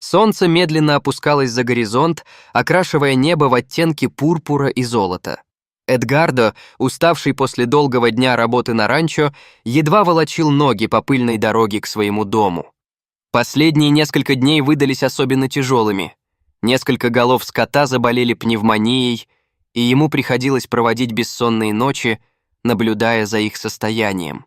Солнце медленно опускалось за горизонт, окрашивая небо в оттенки пурпура и золота. Эдгардо, уставший после долгого дня работы на ранчо, едва волочил ноги по пыльной дороге к своему дому. Последние несколько дней выдались особенно тяжелыми. Несколько голов скота заболели пневмонией, и ему приходилось проводить бессонные ночи, наблюдая за их состоянием.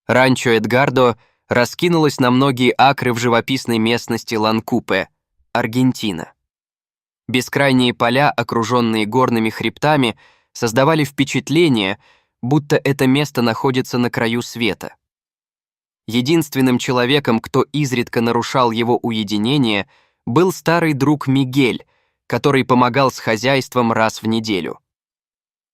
Ранчо Эдгардо раскинулось на многие акры в живописной местности Ланкупе, Аргентина. Бескрайние поля, окруженные горными хребтами, создавали впечатление, будто это место находится на краю света. Единственным человеком, кто изредка нарушал его уединение, был старый друг Мигель, который помогал с хозяйством раз в неделю.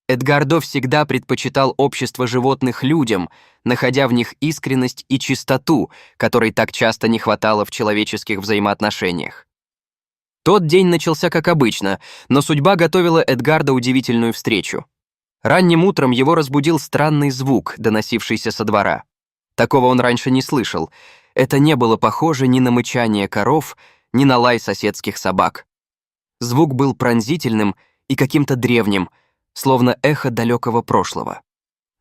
Эдгардо всегда предпочитал общество животных людям, находя в них искренность и чистоту, которой так часто не хватало в человеческих взаимоотношениях. Тот день начался как обычно, но судьба готовила Эдгардо удивительную встречу. Ранним утром его разбудил странный звук, доносившийся со двора. Такого он раньше не слышал. Это не было похоже ни на мычание коров, ни на лай соседских собак. Звук был пронзительным и каким-то древним, словно эхо далекого прошлого.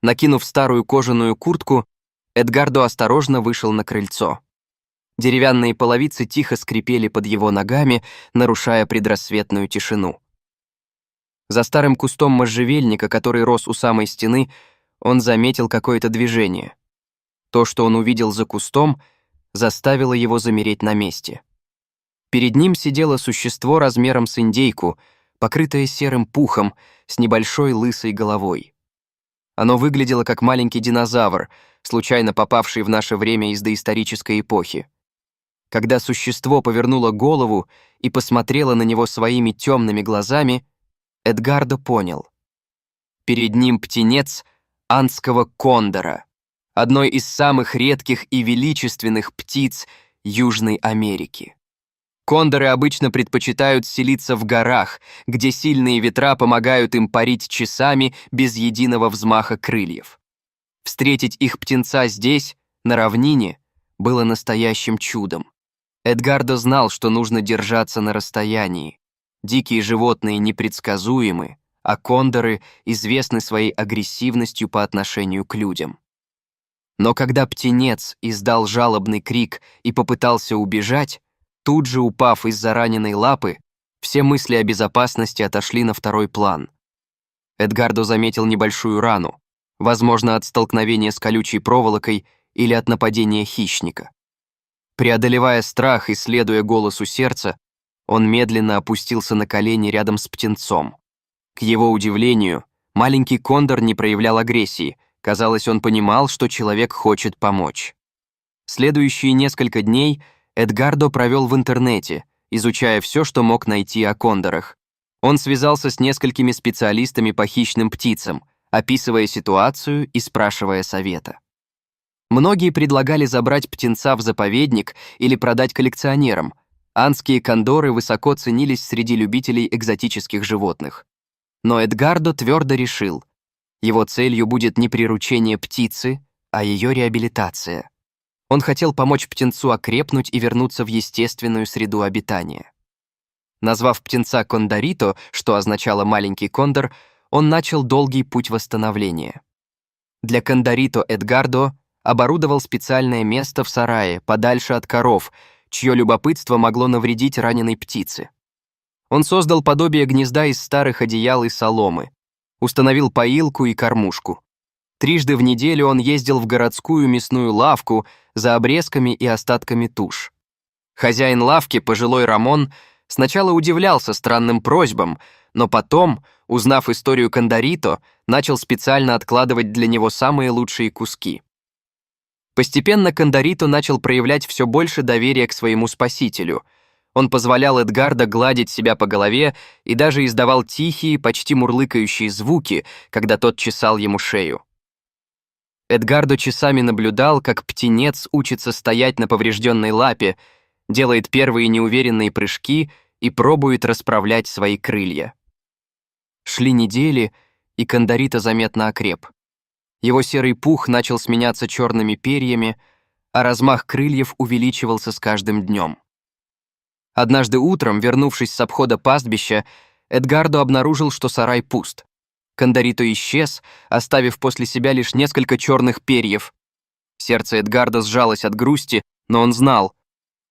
Накинув старую кожаную куртку, Эдгардо осторожно вышел на крыльцо. Деревянные половицы тихо скрипели под его ногами, нарушая предрассветную тишину. За старым кустом можжевельника, который рос у самой стены, он заметил какое-то движение. То, что он увидел за кустом, заставило его замереть на месте. Перед ним сидело существо размером с индейку, покрытое серым пухом, с небольшой лысой головой. Оно выглядело как маленький динозавр, случайно попавший в наше время из доисторической эпохи. Когда существо повернуло голову и посмотрело на него своими темными глазами, Эдгардо понял. Перед ним птенец андского кондора, одной из самых редких и величественных птиц Южной Америки. Кондоры обычно предпочитают селиться в горах, где сильные ветра помогают им парить часами без единого взмаха крыльев. Встретить их птенца здесь, на равнине, было настоящим чудом. Эдгардо знал, что нужно держаться на расстоянии. Дикие животные непредсказуемы, а кондоры известны своей агрессивностью по отношению к людям. Но когда птенец издал жалобный крик и попытался убежать, тут же упав из-за раненой лапы, все мысли о безопасности отошли на второй план. Эдгардо заметил небольшую рану, возможно, от столкновения с колючей проволокой или от нападения хищника. Преодолевая страх и следуя голосу сердца, он медленно опустился на колени рядом с птенцом. К его удивлению, маленький кондор не проявлял агрессии, казалось, он понимал, что человек хочет помочь. Следующие несколько дней Эдгардо провел в интернете, изучая все, что мог найти о кондорах. Он связался с несколькими специалистами по хищным птицам, описывая ситуацию и спрашивая совета. Многие предлагали забрать птенца в заповедник или продать коллекционерам. Андские кондоры высоко ценились среди любителей экзотических животных. Но Эдгардо твердо решил, его целью будет не приручение птицы, а ее реабилитация. Он хотел помочь птенцу окрепнуть и вернуться в естественную среду обитания. Назвав птенца Кондорито, что означало «маленький кондор», он начал долгий путь восстановления. Для Кондорито Эдгардо оборудовал специальное место в сарае, подальше от коров, чье любопытство могло навредить раненой птице. Он создал подобие гнезда из старых одеял и соломы, установил поилку и кормушку. Трижды в неделю он ездил в городскую мясную лавку за обрезками и остатками туш. Хозяин лавки, пожилой Рамон, сначала удивлялся странным просьбам, но потом, узнав историю Кондорито, начал специально откладывать для него самые лучшие куски. Постепенно Кондорито начал проявлять все больше доверия к своему спасителю. Он позволял Эдгардо гладить себя по голове и даже издавал тихие, почти мурлыкающие звуки, когда тот чесал ему шею. Эдгардо часами наблюдал, как птенец учится стоять на поврежденной лапе, делает первые неуверенные прыжки и пробует расправлять свои крылья. Шли недели, и Кондорито заметно окреп. Его серый пух начал сменяться черными перьями, а размах крыльев увеличивался с каждым днем. Однажды утром, вернувшись с обхода пастбища, Эдгардо обнаружил, что сарай пуст. Кондорито исчез, оставив после себя лишь несколько черных перьев. Сердце Эдгардо сжалось от грусти, но он знал,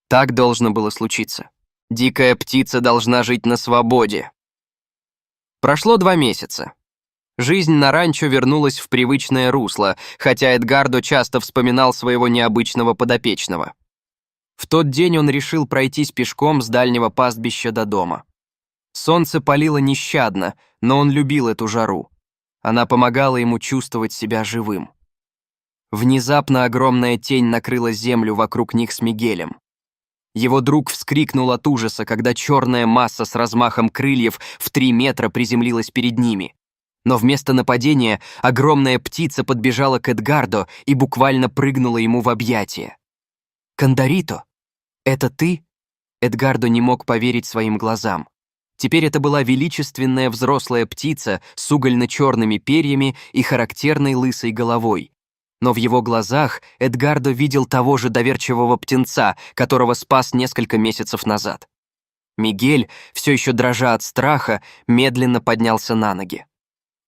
так должно было случиться. Дикая птица должна жить на свободе. Прошло 2 месяца. Жизнь на ранчо вернулась в привычное русло, хотя Эдгардо часто вспоминал своего необычного подопечного. В тот день он решил пройтись пешком с дальнего пастбища до дома. Солнце палило нещадно, но он любил эту жару. Она помогала ему чувствовать себя живым. Внезапно огромная тень накрыла землю вокруг них с Мигелем. Его друг вскрикнул от ужаса, когда черная масса с размахом крыльев в 3 метра приземлилась перед ними. Но вместо нападения огромная птица подбежала к Эдгардо и буквально прыгнула ему в объятия. «Кондорито, это ты?» Эдгардо не мог поверить своим глазам. Теперь это была величественная взрослая птица с угольно-черными перьями и характерной лысой головой. Но в его глазах Эдгардо видел того же доверчивого птенца, которого спас несколько месяцев назад. Мигель, все еще дрожа от страха, медленно поднялся на ноги.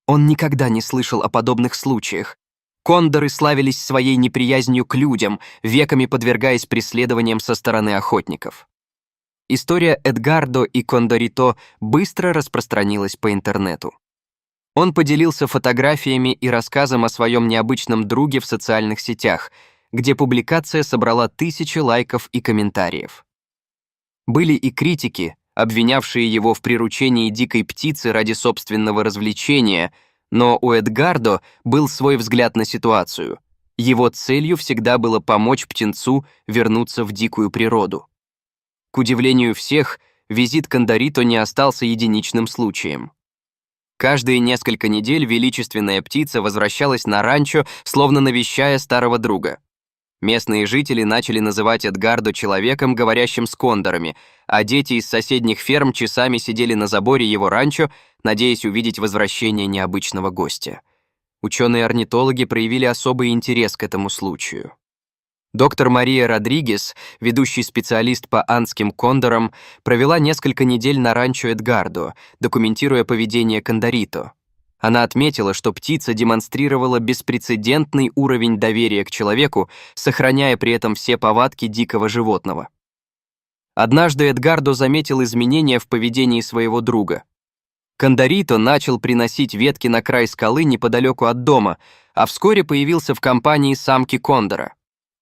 Он никогда не слышал о подобных случаях. Кондоры славились своей неприязнью к людям, веками подвергаясь преследованиям со стороны охотников. История Эдгардо и Кондорито быстро распространилась по интернету. Он поделился фотографиями и рассказом о своем необычном друге в социальных сетях, где публикация собрала 1000 лайков и комментариев. Были и критики, обвинявшие его в приручении дикой птицы ради собственного развлечения, но у Эдгардо был свой взгляд на ситуацию. Его целью всегда было помочь птенцу вернуться в дикую природу. К удивлению всех, визит Кондорито не остался единичным случаем. Каждые несколько недель величественная птица возвращалась на ранчо, словно навещая старого друга. Местные жители начали называть Эдгардо человеком, говорящим с кондорами, а дети из соседних ферм часами сидели на заборе его ранчо, надеясь увидеть возвращение необычного гостя. Ученые-орнитологи проявили особый интерес к этому случаю. Доктор Мария Родригес, ведущий специалист по андским кондорам, провела несколько недель на ранчо Эдгардо, документируя поведение Кондорито. Она отметила, что птица демонстрировала беспрецедентный уровень доверия к человеку, сохраняя при этом все повадки дикого животного. Однажды Эдгардо заметил изменения в поведении своего друга. Кондорито начал приносить ветки на край скалы неподалеку от дома, а вскоре появился в компании самки кондора.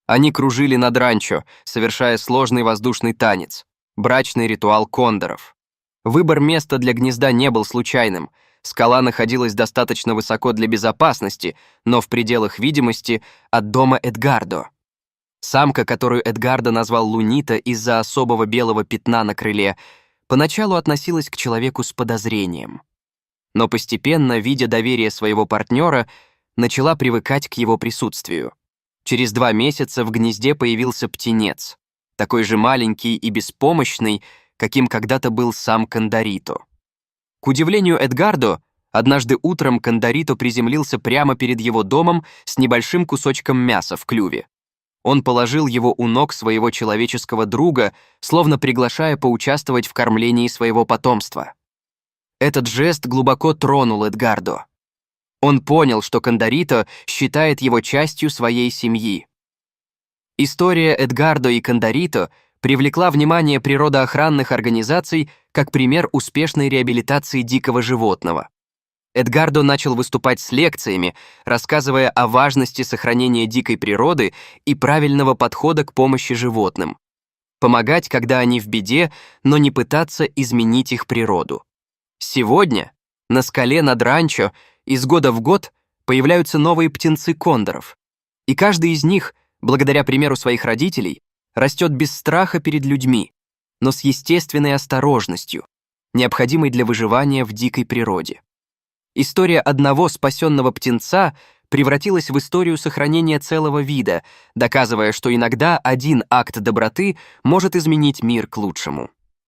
Они кружили над ранчо, совершая сложный воздушный танец, брачный ритуал кондоров. Выбор места для гнезда не был случайным. Скала находилась достаточно высоко для безопасности, но в пределах видимости от дома Эдгардо. Самка, которую Эдгардо назвал Лунита из-за особого белого пятна на крыле, поначалу относилась к человеку с подозрением. Но постепенно, видя доверие своего партнера, начала привыкать к его присутствию. Через 2 месяца в гнезде появился птенец, такой же маленький и беспомощный, каким когда-то был сам Кондорито. К удивлению Эдгардо, однажды утром Кондорито приземлился прямо перед его домом с небольшим кусочком мяса в клюве. Он положил его у ног своего человеческого друга, словно приглашая поучаствовать в кормлении своего потомства. Этот жест глубоко тронул Эдгардо. Он понял, что Кондорито считает его частью своей семьи. История Эдгардо и Кондорито привлекла внимание природоохранных организаций как пример успешной реабилитации дикого животного. Эдгардо начал выступать с лекциями, рассказывая о важности сохранения дикой природы и правильного подхода к помощи животным. Помогать, когда они в беде, но не пытаться изменить их природу. Сегодня на скале над ранчо из года в год появляются новые птенцы кондоров, и каждый из них, благодаря примеру своих родителей, растет без страха перед людьми, но с естественной осторожностью, необходимой для выживания в дикой природе. История одного спасенного птенца превратилась в историю сохранения целого вида, доказывая, что иногда один акт доброты может изменить мир к лучшему.